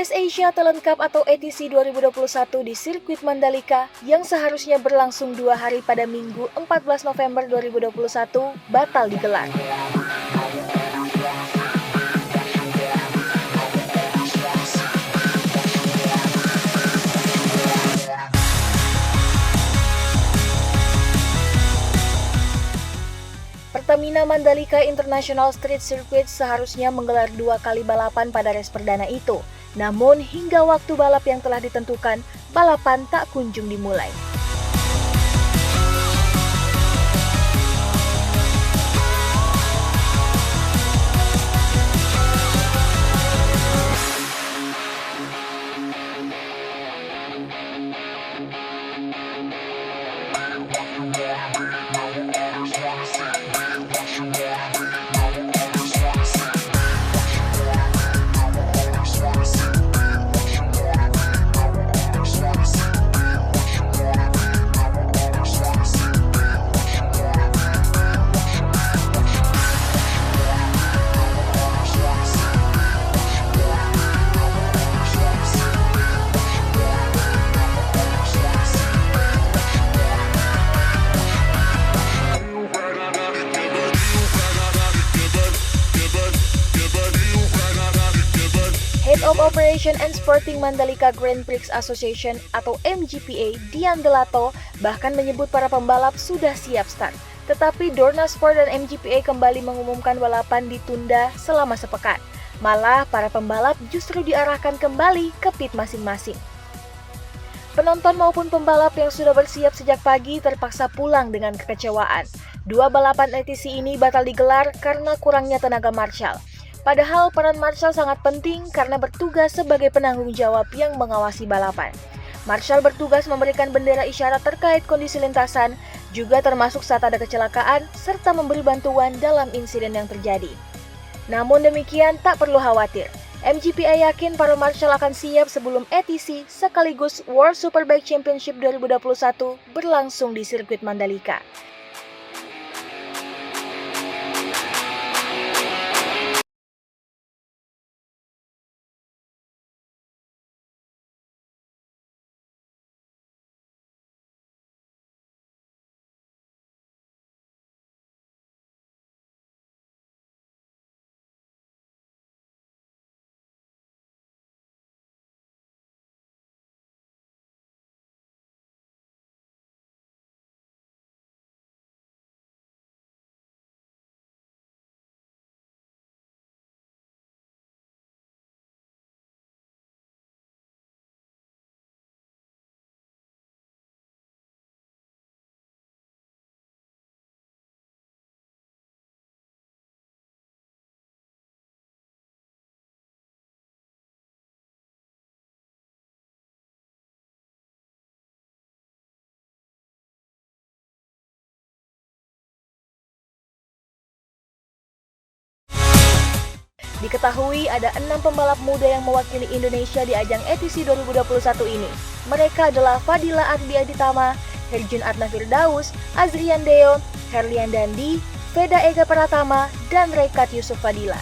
Race Asia Talent Cup atau ATC 2021 di sirkuit Mandalika yang seharusnya berlangsung 2 hari pada Minggu 14 November 2021 batal digelar. Pertamina Mandalika International Street Circuit seharusnya menggelar 2 kali balapan pada race perdana itu. Namun hingga waktu balap yang telah ditentukan, balapan tak kunjung dimulai. Head of Operation and Sporting Mandalika Grand Prix Association atau MGPA, Dian Delato, bahkan menyebut para pembalap sudah siap start. Tetapi Dorna Sport dan MGPA kembali mengumumkan balapan ditunda selama sepekan. Malah para pembalap justru diarahkan kembali ke pit masing-masing. Penonton maupun pembalap yang sudah bersiap sejak pagi terpaksa pulang dengan kekecewaan. 2 balapan ATC ini batal digelar karena kurangnya tenaga marshal. Padahal peran marshal sangat penting karena bertugas sebagai penanggung jawab yang mengawasi balapan. Marshal bertugas memberikan bendera isyarat terkait kondisi lintasan, juga termasuk saat ada kecelakaan, serta memberi bantuan dalam insiden yang terjadi. Namun demikian, tak perlu khawatir. MGPA yakin para marshal akan siap sebelum ATC sekaligus World Superbike Championship 2021 berlangsung di sirkuit Mandalika. Diketahui ada 6 pembalap muda yang mewakili Indonesia di ajang ATC 2021 ini. Mereka adalah Fadila Ardi Aditama, Herjun Atna Firdaus, Azrian Deo, Herlian Dandi, Veda Ega Pratama, dan Rekat Yusuf Fadila.